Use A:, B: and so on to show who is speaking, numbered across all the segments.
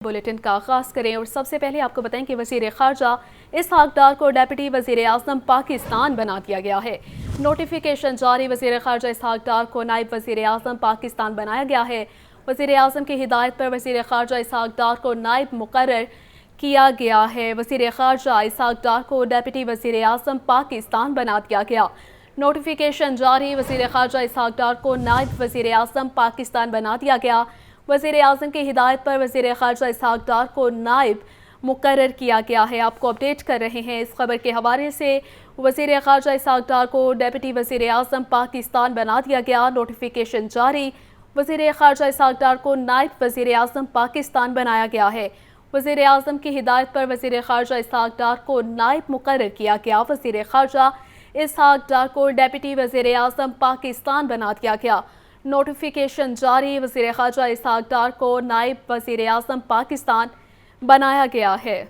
A: Bulletin کا آغاز کریں اور سب سے پہلے آپ کو بتائیں کہ وزیر خارجہ اسحاق ڈار کو ڈیپٹی وزیر اعظم پاکستان بنا دیا گیا ہے۔ نوٹیفیکیشن جاری، وزیر خارجہ اسحاق ڈار کو نائب وزیر اعظم پاکستان بنایا گیا ہے۔ وزیر اعظم کی ہدایت پر وزیر خارجہ اسحاق ڈار کو نائب مقرر کیا گیا ہے۔ وزیر خارجہ اسحاق ڈار کو ڈیپٹی وزیر اعظم پاکستان بنا دیا گیا۔ نوٹیفیکیشن جاری، وزیر خارجہ اسحاق ڈار کو نائب وزیر اعظم پاکستان بنا دیا گیا۔ وزیر اعظم کی ہدایت پر وزیر خارجہ اسحاق ڈار کو نائب مقرر کیا گیا ہے۔ آپ کو اپڈیٹ کر رہے ہیں اس خبر کے حوالے سے۔ وزیر خارجہ اسحاق ڈار کو ڈیپٹی وزیر اعظم پاکستان بنا دیا گیا۔ نوٹیفیکیشن جاری، وزیر خارجہ اسحاق ڈار کو نائب وزیر اعظم پاکستان بنایا گیا ہے۔ وزیر اعظم کی ہدایت پر وزیر خارجہ اسحاق ڈار کو نائب مقرر کیا گیا۔ وزیر خارجہ اسحاق ڈار کو ڈیپٹی وزیر اعظم پاکستان بنا دیا گیا۔ نوٹیفیکیشن جاری، وزیر خارجہ اسحاق ڈار کو نائب وزیر اعظم پاکستان بنایا گیا ہے۔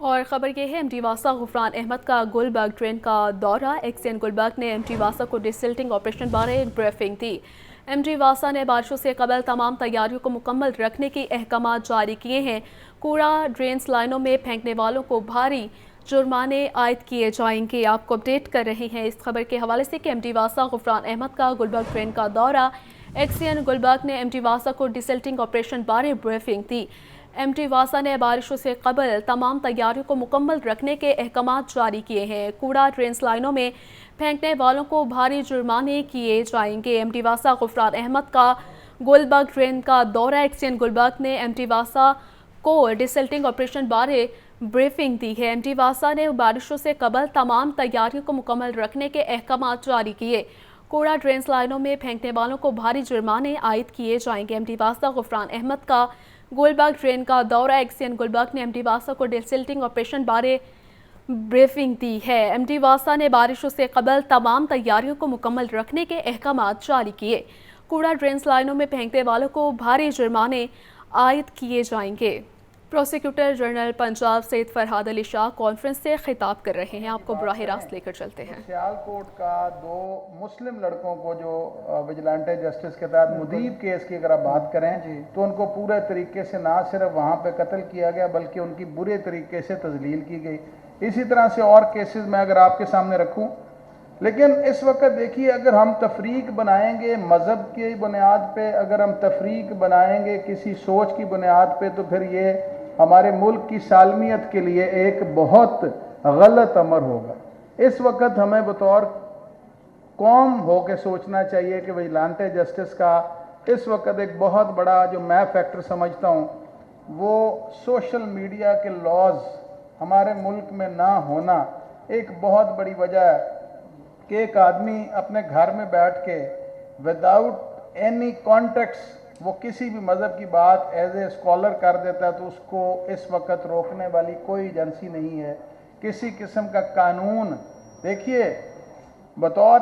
A: اور خبر یہ ہے، ایم ڈی واسا غفران احمد کا گلبرگ ٹرین کا دورہ۔ ایکس این گلبرگ نے ایم ڈی واسا کو ڈیسلٹنگ آپریشن بارے ایک بریفنگ دی۔ ایم ڈی واسا نے بارشوں سے قبل تمام تیاریوں کو مکمل رکھنے کے احکامات جاری کیے ہیں۔ کوڑا ڈرینز لائنوں میں پھینکنے والوں کو بھاری جرمانے عائد کیے جائیں گے۔ آپ کو اپڈیٹ کر رہے ہیں اس خبر کے حوالے سے کہ ایم ڈی واسا غفران احمد کا گلبرگ ٹرین کا دورہ۔ ایکس این گلبرگ نے ایم ڈی واسا کو ڈیسلٹنگ آپریشن بارے بریفنگ دی۔ ایم ڈی واسا نے بارشوں سے قبل تمام تیاریوں کو مکمل رکھنے کے احکامات جاری کیے ہیں۔ کوڑا ڈرینز لائنوں میں پھینکنے والوں کو بھاری جرمانے کیے جائیں گے۔ ایم ڈی واسا غفران احمد کا گلبرگ ٹرین کا دورہ۔ ایکس این گلبرگ نے ایم ڈی واسا کو ڈیسلٹنگ آپریشن بارے بریفنگ دی ہے۔ ایم ڈی واسا نے بارشوں سے قبل تمام تیاریوں کو مکمل رکھنے کے احکامات جاری کیے۔ کوڑا ڈرینز لائنوں میں پھینکنے والوں کو بھاری جرمانے عائد کیے جائیں گے۔ ایم ڈی واسا غفران احمد کا گلبرگ ٹرین کا دورہ۔ ایکس این گلبرگ نے ایم ڈی واسا کو ڈیسلٹنگ آپریشن بارے بریفنگ دی ہے۔ ایم ڈی واسا نے بارشوں سے قبل تمام تیاریوں کو مکمل رکھنے کے احکامات جاری کیے۔ کوڑا ڈرینز لائنوں میں پھینکنے والوں کو بھاری جرمانے عائد کیے جائیں گے۔ پروسیکیوٹر جنرل پنجاب سید فرحاد علی شاہ کانفرنس سے خطاب کر رہے ہیں۔ آپ کو براہ راست لے کر چلتے ہیں۔
B: سیال کوٹ کا 2 مسلم لڑکوں کو جو وجیلانٹے جسٹس کے تحت مدیب کیس کی اگر آپ بات کریں تو ان کو پورے طریقے سے نہ صرف وہاں پہ قتل کیا گیا بلکہ ان کی برے طریقے سے تذلیل کی گئی۔ اسی طرح سے اور کیسز میں اگر آپ کے سامنے رکھوں، لیکن اس وقت دیکھیے اگر ہم تفریق بنائیں گے مذہب کی بنیاد پہ، اگر ہم تفریق بنائیں گے کسی سوچ کی بنیاد پہ، تو پھر یہ ہمارے ملک کی سالمیت کے لیے ایک بہت غلط امر ہوگا۔ اس وقت ہمیں بطور قوم ہو کے سوچنا چاہیے کہ وجیلانٹے جسٹس کا اس وقت ایک بہت بڑا جو میں فیکٹر سمجھتا ہوں وہ سوشل میڈیا کے لاز ہمارے ملک میں نہ ہونا ایک بہت بڑی وجہ ہے کہ ایک آدمی اپنے گھر میں بیٹھ کے وداؤٹ اینی کانٹیکس وہ کسی بھی مذہب کی بات ایز اے اسکالر کر دیتا ہے، تو اس کو اس وقت روکنے والی کوئی ایجنسی نہیں ہے، کسی قسم کا قانون۔ دیکھیے بطور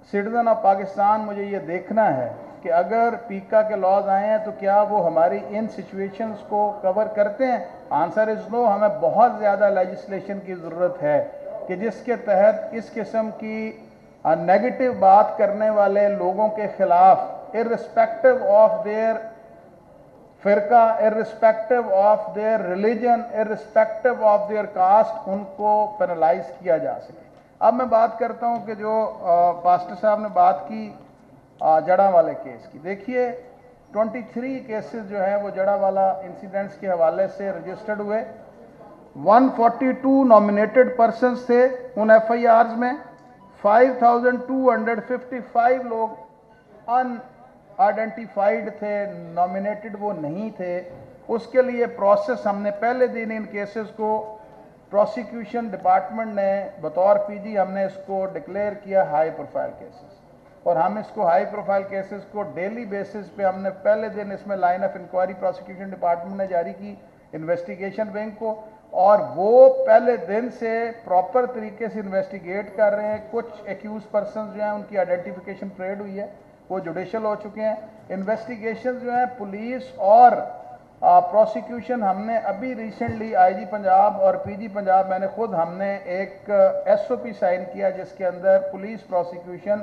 B: سٹیزن آف پاکستان مجھے یہ دیکھنا ہے کہ اگر پیکا کے لاز آئے ہیں تو کیا وہ ہماری ان سچویشنز کو کور کرتے ہیں؟ آنسر از نو۔ ہمیں بہت زیادہ لیجسلیشن کی ضرورت ہے کہ جس کے تحت اس قسم کی نیگیٹو بات کرنے والے لوگوں کے خلاف irrespective of their فرقہ، irrespective of their religion، irrespective of their caste، ان کو پینلائز کیا جا سکے۔ اب میں بات کرتا ہوں کہ جو پاسٹر صاحب نے بات کی جڑا والے کیس کی۔ دیکھیے 23 کیسز جو ہیں وہ جڑا والا انسیڈنٹس کے حوالے سے رجسٹرڈ ہوئے۔ 142 نومینیٹڈ پرسنز تھے ان ایف آئی آرز میں۔ 5255 لوگ ان آئیڈینٹیفائیڈ تھے، نومینیٹڈ وہ نہیں تھے۔ اس کے لیے پروسیس ہم نے پہلے دن ان کیسز کو پروسیکیوشن ڈپارٹمنٹ نے بطور پی جی ہم نے اس کو ڈکلیئر کیا ہائی پروفائل کیسز، اور ہم اس کو ہائی پروفائل کیسز کو ڈیلی بیسز پہ ہم نے پہلے دن اس میں line of inquiry prosecution department نے جاری کی انویسٹیگیشن ونگ کو، اور وہ پہلے دن سے پراپر طریقے سے انویسٹیگیٹ کر رہے ہیں۔ کچھ ایکیوز پرسنز جو ہیں ان کی آئیڈینٹیفیکیشن ٹریڈ ہوئی ہے، وہ جوڈیشل ہو چکے ہیں۔ انویسٹیگیشن جو ہیں پولیس اور پروسیکیوشن، ہم نے ابھی ریسنٹلی آئی جی پنجاب اور پی جی پنجاب ہم نے ایک ایس او پی سائن کیا جس کے اندر police prosecution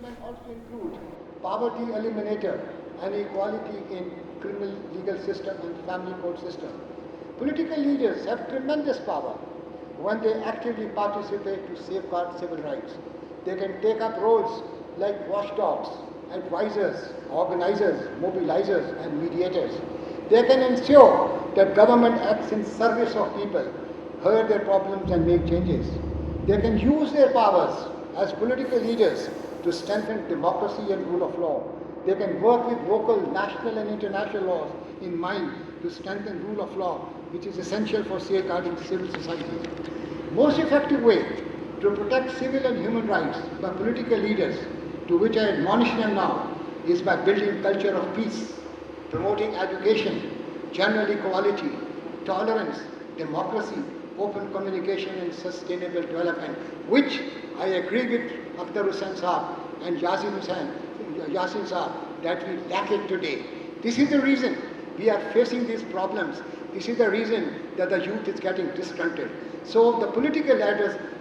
C: Also include poverty eliminator and equality in criminal legal system and family court system. Political leaders have tremendous power when they actively participate to safeguard civil rights. They can take up roles like watchdogs, advisors, organizers, mobilizers, and mediators. They can ensure that government acts in service of people, hear their problems and make changes. They can use their powers as political leaders to strengthen democracy and rule of law. They can work with local, national and international laws in mind to strengthen rule of law, which is essential for safeguarding civil society. Most effective way to protect civil and human rights by political leaders, to which I admonish them now, is by building culture of peace, promoting education, general equality, tolerance, democracy, open communication and sustainable development, which I agree with Akhtar Hussain Saab and Yasin Saab that we lack it today. This is the reason we are facing these problems. This is the reason that the youth is getting disgruntled. So the political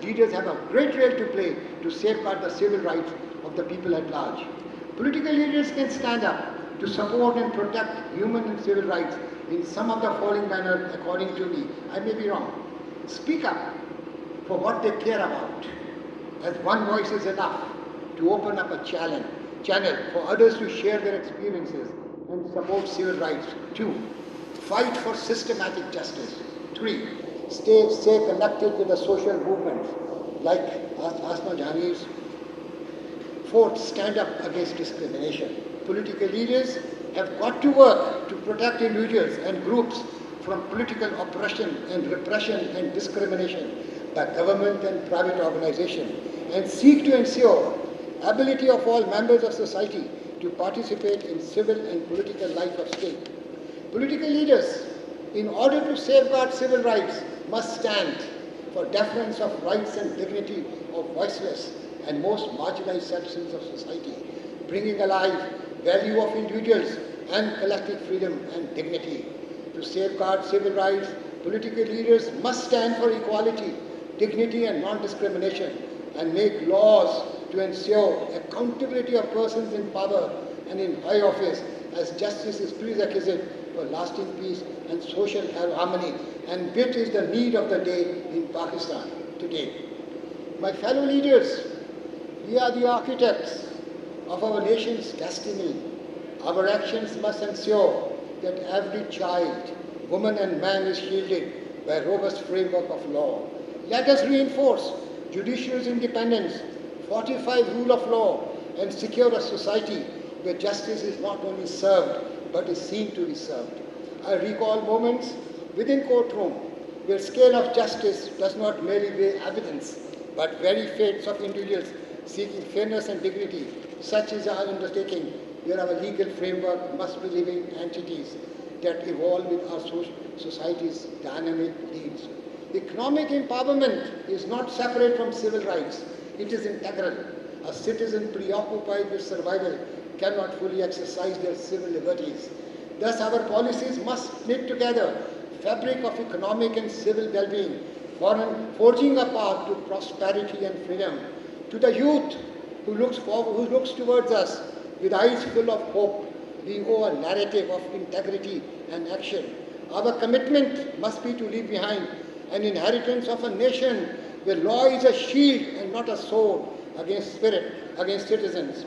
C: leaders have a great role to play to safeguard the civil rights of the people at large. Political leaders can stand up to support and protect human and civil rights in some of the following manner according to me. I may be wrong. Speak up for what they care about, as one voice is enough to open up a channel for others to share their experiences and support civil rights. 2. Fight for systematic justice. 3. Stay connected with the social movements like Asma Jani's. 4. Stand up against discrimination. Political leaders have got to work to protect individuals and groups from political oppression and repression and discrimination by government and private organization, and seek to ensure ability of all members of society to participate in civil and political life of state. Political leaders, in order to safeguard civil rights, must stand for defense of rights and dignity of voiceless and most marginalized citizens of society, bringing alive value of individuals and collective freedom and dignity. To safeguard civil rights, political leaders must stand for equality, dignity and non-discrimination, and make laws to ensure accountability of persons in power and in high office, as justice is prerequisite for lasting peace and social harmony, and which is the need of the day in Pakistan today. My fellow leaders, we are the architects of our nation's destiny. Our actions must ensure that every child, woman and man is shielded by a robust framework of law. Let us reinforce judicial independence, fortify rule of law, and secure a society where justice is not only served, but is seen to be served. I recall moments within courtroom where scale of justice does not merely weigh evidence, but very fates of individuals seeking fairness and dignity. Such is our undertaking, where our legal framework must be living entities that evolve with our society's dynamic needs. Economic empowerment is not separate from civil rights. It is integral. A citizen preoccupied with survival cannot fully exercise their civil liberties. Thus, our policies must knit together fabric of economic and civil well-being, forging a path to prosperity and freedom. To the youth who looks towards us with eyes full of hope, we owe a narrative of integrity and action. Our commitment must be to leave behind an inheritance of a nation where law is a shield and not a sword against citizens.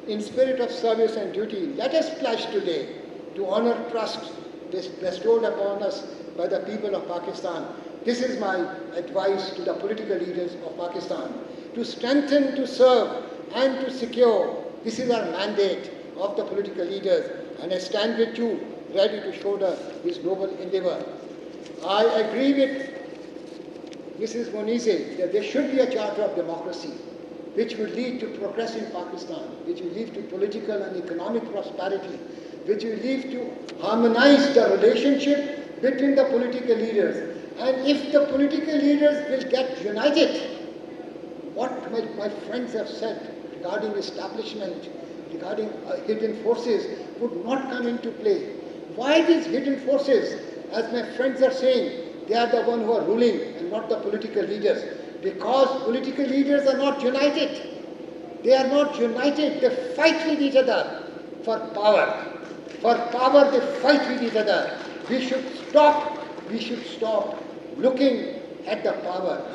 C: In spirit of service and duty, let us pledge today to honor trust bestowed upon us by the people of Pakistan. This is my advice to the political leaders of Pakistan. To strengthen, to serve, and to secure. This is our mandate of the political leaders, and I stand with you, ready to shoulder this noble endeavor. I agree with Mrs. Monize that there should be a charter of democracy which will lead to progress in Pakistan, which will lead to political and economic prosperity, which will lead to harmonize the relationship between the political leaders. And if the political leaders will get united, what my friends have said regarding establishment, regarding hidden forces would not come into play. Why these hidden forces, as my friends are saying, they are the ones who are ruling and not the political leaders? Because political leaders are not united. They are not united. They fight with each other for power. For power, they fight with each other. We should stop looking at the power.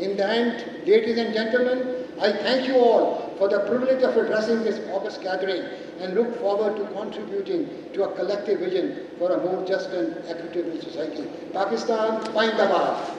C: In the end, ladies and gentlemen, I thank you all for the privilege of addressing this August gathering and look forward to contributing to a collective vision for a more just and equitable society. Pakistan, Zindabad.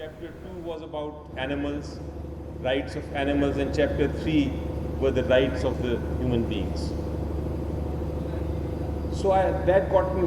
D: Chapter 2 was about animals, rights of animals, and Chapter 3 were the rights of the human beings. So that got me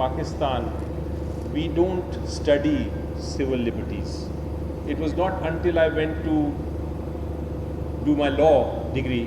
D: Pakistan, we don't study civil liberties. It was not until I went to do my law degree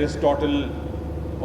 D: Aristotle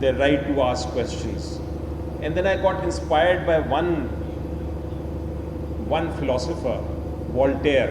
D: their right to ask questions. And then I got inspired by one philosopher, Voltaire,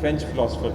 D: French philosopher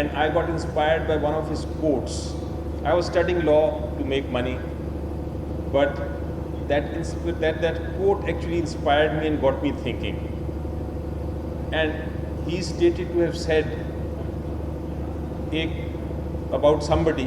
D: and I got inspired by one of his quotes. I was studying law to make money, but that quote actually inspired me and got me thinking. And he stated to have said about somebody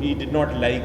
D: he did not like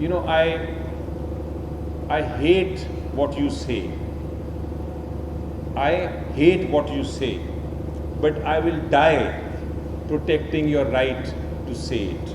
D: you know, I hate what you say. I hate what you say, but I will die protecting your right to say it.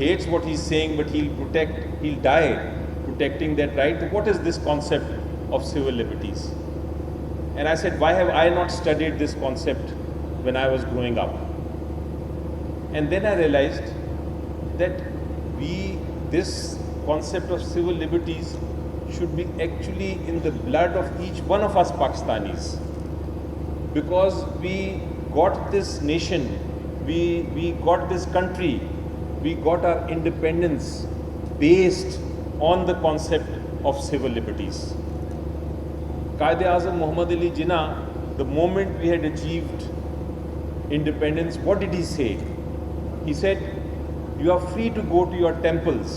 D: hates what he's saying but he'll die protecting that right. What is this concept of civil liberties? And I said, why have I not studied this concept when I was growing up? And then I realized that this concept of civil liberties should be actually in the blood of each one of us Pakistanis, because we got this nation, we got this country, we got our independence based on the concept of civil liberties. Quaid-e-Azam Muhammad Ali Jinnah, the moment we had achieved independence, what did he say? He said, You are free to go to your temples.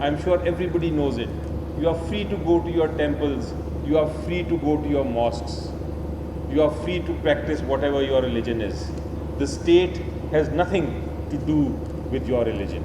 D: I'm sure everybody knows it. You are free to go to your temples. You are free to go to your mosques. You are free to practice whatever your religion is. The state has nothing to do with your religion.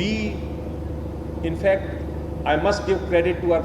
D: We, in fact, I must give credit to our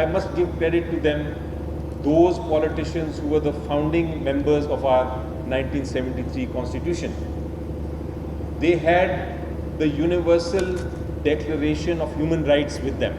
D: I must give credit to them, those politicians who were the founding members of our 1973 Constitution. They had the Universal Declaration of Human Rights with them.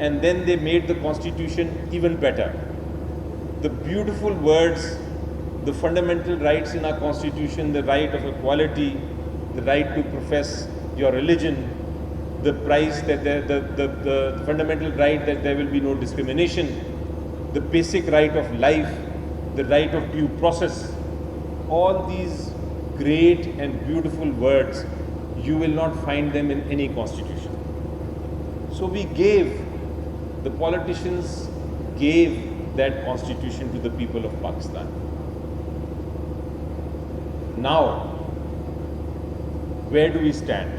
D: and then they made the Constitution even better. The beautiful words, the fundamental rights in our Constitution, the right of equality, the right to profess your religion, the fundamental right that there will be no discrimination, the basic right of life, the right of due process, all these great and beautiful words, you will not find them in any constitution. So the politicians gave that constitution to the people of Pakistan. Now, where do we stand?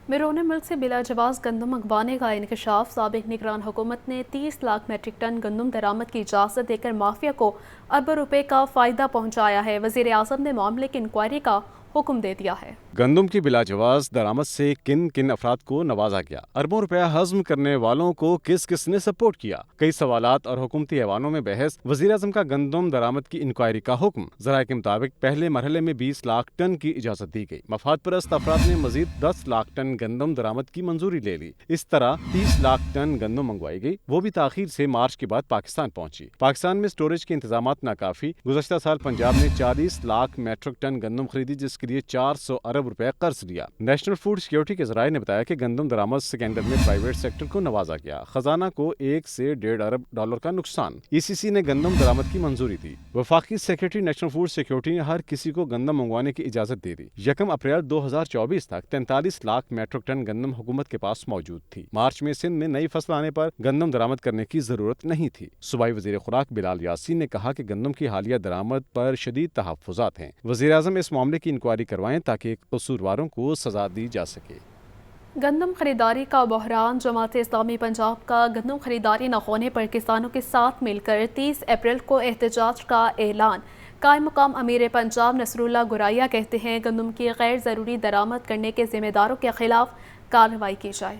A: بیرون ملک سے بلا جواز گندم منگوانے کا انکشاف. سابق نگران حکومت نے 30 لاکھ میٹرک ٹن گندم درآمد کی اجازت دے کر مافیا کو اربوں روپے کا فائدہ پہنچایا ہے. وزیر اعظم نے معاملے کی انکوائری کا حکم دے دیا ہے.
E: گندم کی بلا جواز درآمد سے کن کن افراد کو نوازا گیا؟ اربوں روپیہ ہضم کرنے والوں کو کس کس نے سپورٹ کیا؟ کئی سوالات اور حکومتی ایوانوں میں بحث. وزیر اعظم کا گندم درآمد کی انکوائری کا حکم. ذرائع کے مطابق پہلے مرحلے میں 20 لاکھ ٹن کی اجازت دی گئی. مفاد پرست افراد نے مزید 10 لاکھ ٹن گندم درآمد کی منظوری لے لی. اس طرح 30 لاکھ ٹن گندم منگوائی گئی، وہ بھی تاخیر سے مارچ کے بعد پاکستان پہنچی. پاکستان میں سٹوریج کے انتظامات ناکافی. گزشتہ سال پنجاب نے 40 لاکھ میٹرک ٹن گندم خریدی، جس کے لیے 400 ارب روپے قرض لیا. نیشنل فوڈ سیکورٹی کے ذرائع نے بتایا کہ گندم درآمد سکینڈر میں پرائیویٹ سیکٹر کو نوازا گیا. خزانہ کو 1 سے 1.5 ارب ڈالر کا نقصان. ECC نے گندم درآمد کی منظوری دی. وفاقی سیکرٹری نیشنل فوڈ سیکورٹی نے ہر کسی کو گندم منگوانے کی اجازت دے دی. 1 اپریل 2024 تک 43 لاکھ میٹرک ٹن گندم حکومت کے پاس موجود تھی. مارچ میں سندھ میں نئی فصل آنے پر گندم درآمد کرنے کی ضرورت نہیں تھی. صوبائی وزیر خوراک بلال یاسین نے کہا کہ گندم کی حالیہ درآمد پر شدید تحفظات ہیں. وزیر اعظم اس معاملے کی انکوائری کروائیں تاکہ قصورواروں کو سزا دی جا سکے.
A: گندم خریداری کا بحران. جماعت اسلامی پنجاب کا گندم خریداری نہ ہونے پر کسانوں کے ساتھ مل کر 30 اپریل کو احتجاج کا اعلان. قائم مقام امیر پنجاب نصر اللہ گرائیا کہتے ہیں گندم کی غیر ضروری درآمد کرنے کے ذمہ داروں کے خلاف کارروائی کی جائے.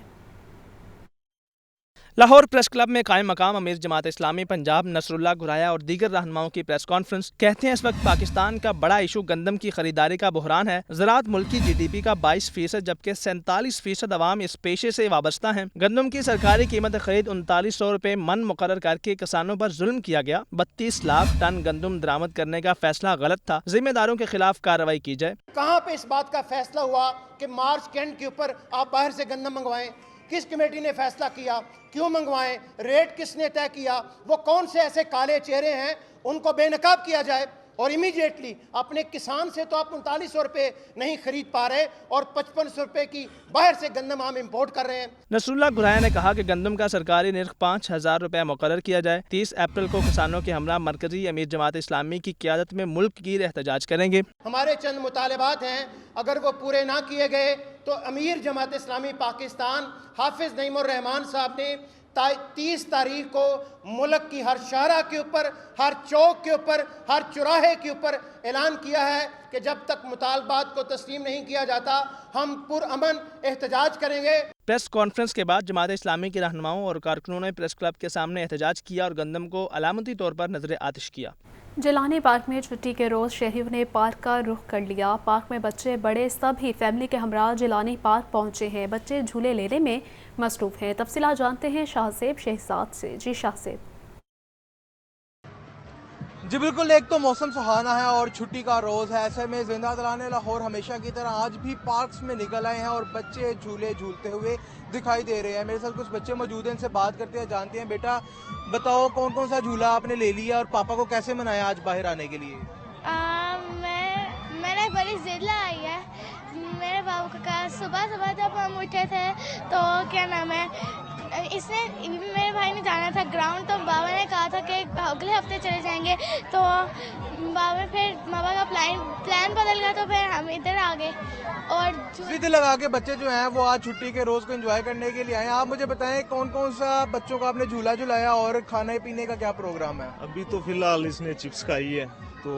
F: لاہور پریس کلب میں قائم مقام امیر جماعت اسلامی پنجاب نصر اللہ گرائیا اور دیگر رہنماؤں کی پریس کانفرنس. کہتے ہیں اس وقت پاکستان کا بڑا ایشو گندم کی خریداری کا بحران ہے. زراعت ملک کی GDP کا 22% جبکہ 47% عوام اس پیشے سے وابستہ ہیں. گندم کی سرکاری قیمت خرید 3900 روپے من مقرر کر کے کسانوں پر ظلم کیا گیا. 32 لاکھ ٹن گندم درآمد کرنے کا فیصلہ غلط تھا. ذمہ داروں کے خلاف کارروائی کی جائے.
G: کہاں پہ اس بات کا فیصلہ ہوا کہ مارچ کے اینڈ کے اوپر آپ باہر سے گندم منگوائیں؟ کس کمیٹی نے فیصلہ کیا؟ کیوں منگوائیں؟ ریٹ کس نے طے کیا؟ وہ کون سے ایسے کالے چہرے ہیں ان کو بے نقاب کیا جائے. اور امیڈیٹلی اپنے کسان سے تو آپ 3900 روپے نہیں خرید پا رہے اور 5500 روپے کی باہر سے گندم ہم امپورٹ کر رہے ہیں.
F: نصر اللہ گرائیا نے کہا کہ گندم کا سرکاری نرخ 5000 روپے مقرر کیا جائے. 30 اپریل کو کسانوں کے ہمراہ مرکزی امیر جماعت اسلامی کی قیادت میں ملک گیر احتجاج کریں گے.
G: ہمارے چند مطالبات ہیں، اگر وہ پورے نہ کیے گئے تو امیر جماعت اسلامی پاکستان حافظ نعیم الرحمان صاحب نے 30 تاریخ کو ملک کی ہر شاہراہ کے اوپر، ہر چوک کے اوپر، ہر چوراہے کے اوپر اعلان کیا ہے کہ جب تک مطالبات کو تسلیم نہیں کیا جاتا ہم پرامن احتجاج کریں گے.
F: پریس کانفرنس کے بعد جماعت اسلامی کے رہنماؤں اور کارکنوں نے پریس کلب کے سامنے احتجاج کیا اور گندم کو علامتی طور پر نظر آتش کیا.
A: جیلانی پارک میں چھٹی کے روز شہریوں نے پارک کا رخ کر لیا. پارک میں بچے بڑے سب ہی فیملی کے ہمراہ جیلانی پارک پہنچے ہیں. بچے جھولے لینے میں مصروف ہیں. تفصیلات جانتے ہیں شاہ زیب شہزاد سے. جی شاہ زیب.
H: جی بالکل، ایک تو موسم سہانا ہے اور چھٹی کا روز ہے، ایسے میں زندہ دلان لاہور ہمیشہ کی طرح آج بھی پارکس میں نکل آئے ہیں اور بچے جھولے جھولتے ہوئے دکھائی دے رہے ہیں. میرے ساتھ کچھ بچے موجود ہیں، ان سے بات کرتے ہیں، جانتے ہیں. بیٹا بتاؤ کون کون سا جھولا آپ نے لے لیا اور پاپا کو کیسے منایا آج باہر آنے کے لیے؟
I: میں نے بڑی ضد لائی ہے. کا صبح صبح جب ہم اٹھے تھے تو کیا نام ہے میرے بھائی نے جانا تھا گراؤنڈ، تو بابا نے کہا تھا کہ اگلے ہفتے چلے جائیں گے، تو بابا کا پلان بدل گیا تو پھر ہم ادھر آ گئے اور
H: ضد لگا کے بچے جو ہیں وہ آج چھٹی کے روز کو انجوائے کرنے کے لیے آئے ہیں۔ آپ مجھے بتائیں کون کون سا بچوں کو آپ نے جھولا جھلایا اور کھانے پینے کا کیا پروگرام ہے؟
J: ابھی تو فی الحال اس نے چپس کھائی ہے، تو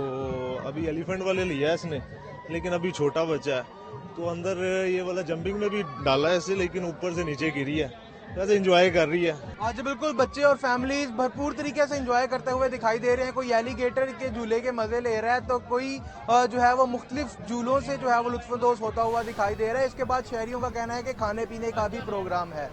J: ابھی ایلیفنٹ والے لیا ہے اس نے، لیکن ابھی چھوٹا بچہ ہے تو اندر یہ والا جمپنگ میں بھی ڈالا ہے اسے، لیکن اوپر سے نیچے گری ہے، ویسے انجوائے کر رہی ہے۔
H: آج بالکل بچے اور فیملیز بھرپور طریقے سے انجوائے کرتے ہوئے دکھائی دے رہے ہیں۔ کوئی ایلیگیٹر کے جھولے کے مزے لے رہا ہے تو کوئی جو ہے وہ مختلف جھولوں سے جو ہے وہ لطف اندوز ہوتا ہوا دکھائی دے رہا ہے۔ اس کے بعد شہریوں کا کہنا ہے کہ کھانے پینے کا بھی پروگرام ہے۔